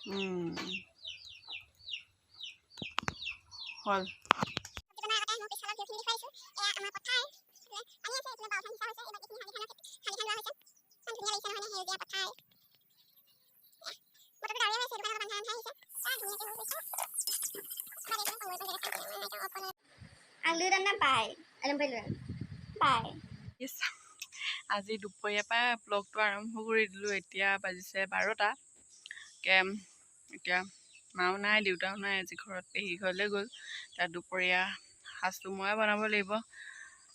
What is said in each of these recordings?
হল আজি দুপৰীয়াৰ পৰা ব্লগটো আৰম্ভ কৰি দিলোঁ। এতিয়া বাজিছে 12টা। এতিয়া মাও নাই দেউতাও নাই, আজি ঘৰত পেহী ঘৰলৈ গ'ল। তাত দুপৰীয়া সাজটো ময়ে বনাব লাগিব।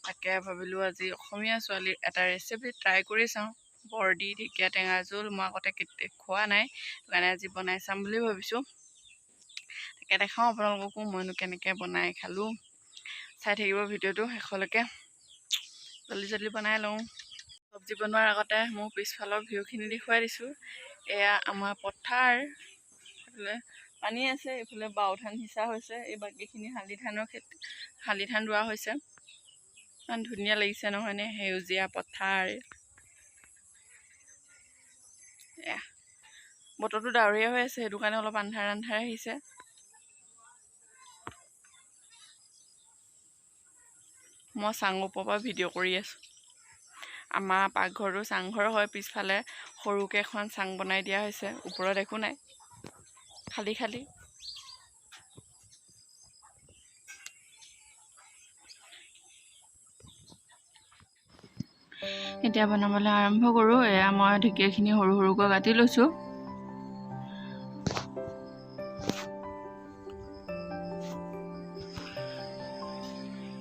তাকে ভাবিলোঁ আজি অসমীয়া ছোৱালীৰ এটা ৰেচিপি ট্ৰাই কৰি চাওঁ। বৰদি ঢেকীয়া টেঙাৰ জোল মই আগতে খোৱা নাই, সেইকাৰণে আজি বনাই চাম বুলি ভাবিছোঁ। তাকে দেখাওঁ আপোনালোককো মইনো কেনেকৈ বনাই খালোঁ। চাই থাকিব ভিডিঅ'টো শেষলৈকে। জল্দি বনাই লওঁ। চব্জি বনোৱাৰ আগতে মোৰ পিছফালৰ ভিউখিনি দেখুৱাই দিছোঁ। এয়া আমাৰ পথাৰ, এইফালে পানী আছে, এইফালে বাও ধান সিঁচা হৈছে, এই বাকীখিনি শালি ধান ৰোৱা হৈছে। ইমান ধুনীয়া লাগিছে নহয়নে, সেউজীয়া পথাৰ। এয়া বতৰটো ডাৱৰীয়া হৈ আছে, সেইটো কাৰণে অলপ আন্ধাৰ আহিছে। মই চাঙৰ ওপৰৰ পৰা ভিডিঅ' কৰি আছোঁ। আমাৰ পাকঘৰটো চাংঘৰ হয়, পিছফালে সৰুকৈ এখন চাং বনাই দিয়া হৈছে। ওপৰত একো নাই, খালী। এতিয়া বনাবলৈ আৰম্ভ কৰোঁ। এয়া মই ঢেকীয়াখিনি সৰুকৈ কাটি লৈছোঁ।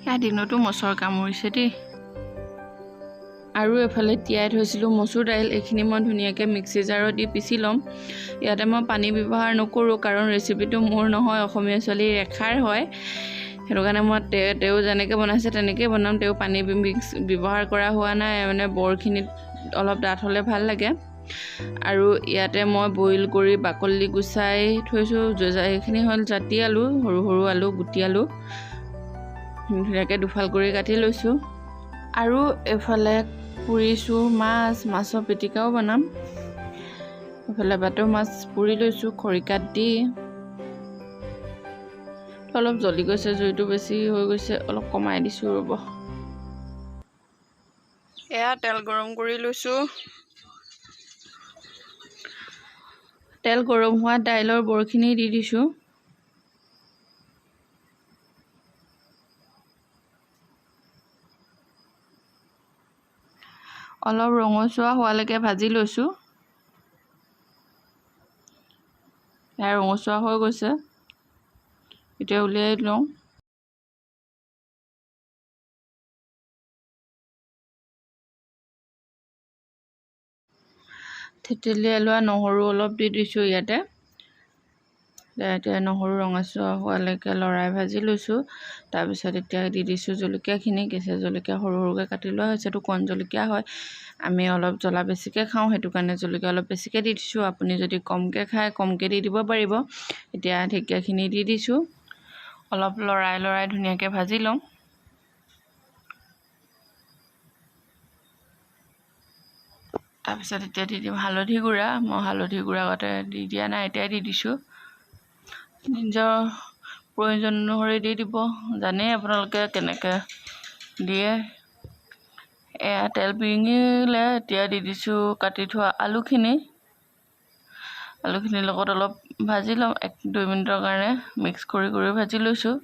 এয়া দিনতো মচৰ কামুৰিছে দেই। আৰু এফালে তিয়াই থৈছিলোঁ মচুৰ দাইল, এইখিনি মই ধুনীয়াকৈ মিক্সি জাৰত দি পিচি ল'ম। ইয়াতে মই পানী ব্যৱহাৰ নকৰোঁ, কাৰণ ৰেচিপিটো মোৰ নহয়, অসমীয়া ছোৱালী ৰেখাৰ হয়। সেইটো কাৰণে মই তেওঁ যেনেকৈ বনাইছে তেনেকৈয়ে বনাম। তেওঁ পানী ব্যৱহাৰ কৰা হোৱা নাই, মানে বৰখিনিত অলপ ডাঠ হ'লে ভাল লাগে। আৰু ইয়াতে মই বইল কৰি বাকলি গুচাই থৈছোঁ। এইখিনি হ'ল জাতি আলু, সৰু আলু, গুটি আলু ধুনীয়াকৈ দুফাল কৰি কাটি লৈছোঁ। আৰু এইফালে পুৰিছোঁ মাছৰ পিটিকাও বনাম। এইফালে বাটৰ মাছ পুৰি লৈছোঁ খৰিকাত দি। অলপ জ্বলি গৈছে, জুইটো বেছি হৈ গৈছে, অলপ কমাই দিছোঁ ৰ'ব। এয়া তেল গৰম কৰি লৈছোঁ। তেল গৰম হোৱাত দাইলৰ বৰখিনি দি দিছোঁ। অলপ ৰঙচুৱা হোৱালৈকে ভাজি লৈছোঁ। এয়া ৰঙচুৱা হৈ গৈছে, এতিয়া উলিয়াই লওঁ। থেতেলিয়াই লোৱা নহৰু অলপ দি দিছোঁ ইয়াতে। এতিয়া নহৰু ৰঙচুৱা হোৱালৈকে লৰাই ভাজি লৈছোঁ। তাৰপিছত এতিয়া দি দিছোঁ জলকীয়াখিনি। কেঁচা জলকীয়া সৰুকৈ কাটি লোৱা হৈছে, এইটো কণ জলকীয়া হয়। আমি অলপ জ্বলা বেছিকৈ খাওঁ, সেইটো কাৰণে জলকীয়া অলপ বেছিকৈ দি দিছোঁ। আপুনি যদি কমকৈ খায় কমকৈ দি দিব পাৰিব। এতিয়া ঢেকীয়াখিনি দি দিছোঁ। অলপ লৰাই ধুনীয়াকৈ ভাজি লওঁ। তাৰপিছত এতিয়া দি দিম হালধি গুড়া। মই হালধি গুড়া আগতে দি দিয়া নাই, এতিয়াই দি দিছোঁ। নিজৰ প্ৰয়োজন অনুসৰি দি দিব, জানেই আপোনালোকে কেনেকৈ দিয়ে। এয়া তেল পিঙিলে, এতিয়া দি দিছোঁ কাটি থোৱা আলুখিনিৰ লগত অলপ ভাজি লওঁ। 1-2 মিনিটৰ কাৰণে মিক্স কৰি ভাজি লৈছোঁ।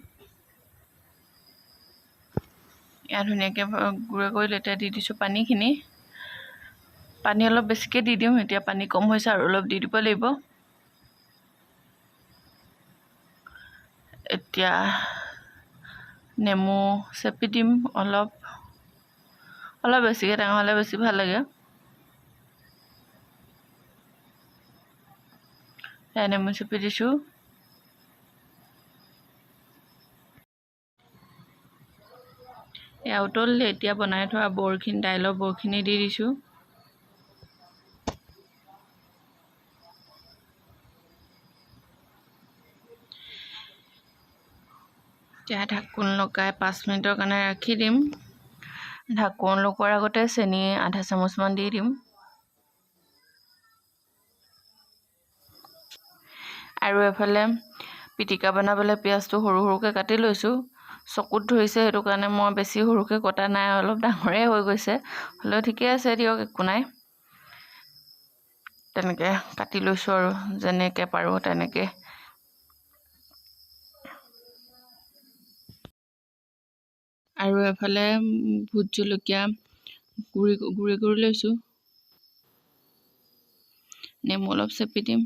এয়া ধুনীয়াকৈ গুড়া কৰিলে, এতিয়া দি দিছোঁ পানীখিনি। পানী অলপ বেছিকৈ দি দিওঁ, এতিয়া পানী কম হৈছে আৰু অলপ দি দিব লাগিব। এতিয়া নেমু চেপি দিম অলপ বেছিকৈ টেঙা হ'লে বেছি ভাল লাগে। নেমু চেপি দিছোঁ। এয়া উতলিলে, এতিয়া বনাই থোৱা দাইলৰ বৰখিনি দি দিছোঁ। এতিয়া ঢাকোন লগাই 5 মিনিটৰ কাৰণে ৰাখি দিম। ঢাকোন লগোৱাৰ আগতে চেনি আধা চামুচমান দি দিম। আৰু এফালে পিটিকা বনাবলৈ পিঁয়াজটো সৰু সৰুকৈ কাটি লৈছোঁ চকুত ধৰিছে সেইটো কাৰণে মই বেছি সৰুকৈ কটা নাই অলপ ডাঙৰেই হৈ গৈছে হ'লেও ঠিকে আছে দিয়ক একো নাই তেনেকৈ কাটি লৈছোঁ আৰু যেনেকৈ পাৰোঁ তেনেকৈ আৰু এফালে ভোট জলকীয়া গুড়ি কৰি লৈছোঁ নেমু অলপ চেপি দিম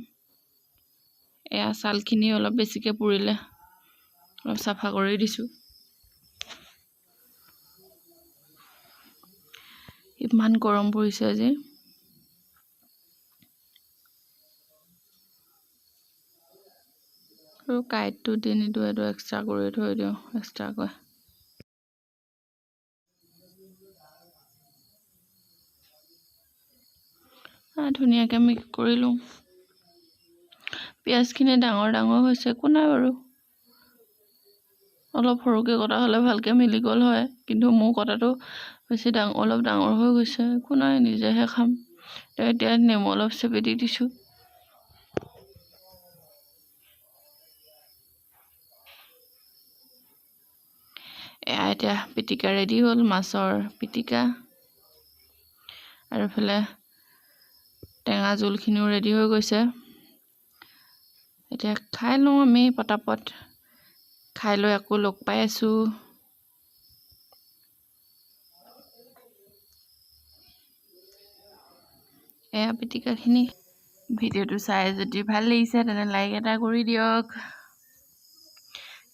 এয়া ছালখিনি অলপ বেছিকৈ পুৰিলে অলপ চাফা কৰি দিছোঁ ইমান গৰম পৰিছে আজি আৰু কাঁইটটো দি নিদিওঁ এইটো এক্সট্ৰা কৰি থৈ দিওঁ এক্সট্ৰাকৈ ধুনীয়াকৈ মিক্স কৰি লওঁ পিঁয়াজখিনি ডাঙৰ ডাঙৰ হৈছে একো নাই বাৰু অলপ সৰুকৈ কটা হ'লে ভালকৈ মিলি গ'ল হয় কিন্তু মোৰ কটাটো বেছি অলপ ডাঙৰ হৈ গৈছে একো নাই নিজেহে খাম এতিয়া নেমু অলপ চেপি দি দিছোঁ এয়া এতিয়া পিটিকা ৰেডি হ'ল মাছৰ পিটিকা আৰু এইফালে টেঙা জোলখিনিও ৰেডি হৈ গৈছে এতিয়া খাই লওঁ আমি পটাপট খাই লৈ আকৌ লগ পাই আছোঁ এয়া পিটিকাখিনি ভিডিঅ'টো চাই যদি ভাল লাগিছে তেনে লাইক এটা কৰি দিয়ক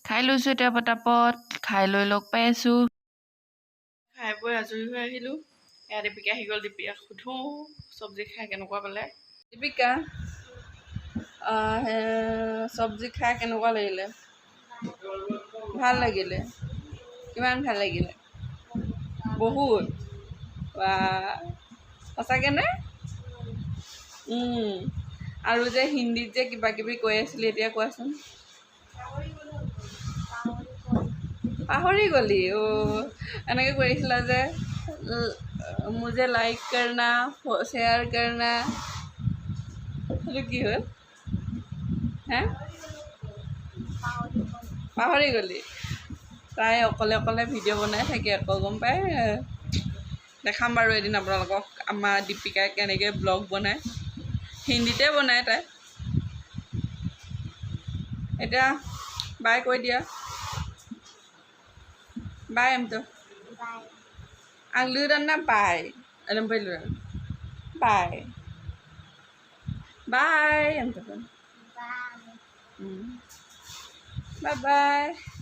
খাই লৈছোঁ এতিয়া পটাপট খাই লৈ লগ পাই আছোঁ খাই বৈ আজৰি হৈ আহিলোঁ এয়া দীপিকা আহি গ'ল দীপিকাক সোধোঁ চব্জি খাই কেনেকুৱা পালে দীপিকা চব্জি খাই কেনেকুৱা লাগিলে ভাল লাগিলে কিমান ভাল লাগিলে বহুত সঁচাকেনে আৰু যে হিন্দীত যে কিবা কিবি কৈ আছিলি এতিয়া কোৱাচোন পাহৰি গ'লি এনেকৈ কৈ আছিলা যে মুझे লাইক কৰনা শ্বেয়াৰ কৰনা সেইটো কি হ'ল হে পাহৰি গ'লি তাই অকলে অকলে ভিডিঅ' বনাই থাকে আকৌ গম পাই দেখাম বাৰু এদিন আপোনালোকক আমাৰ দীপিকাই কেনেকৈ ব্লগ বনায় হিন্দীতে বনায় তাই এতিয়া বাই কৈ দিয়া বাই এমটো ang ludan na bye alam ba ludan bye bye em bye bye bye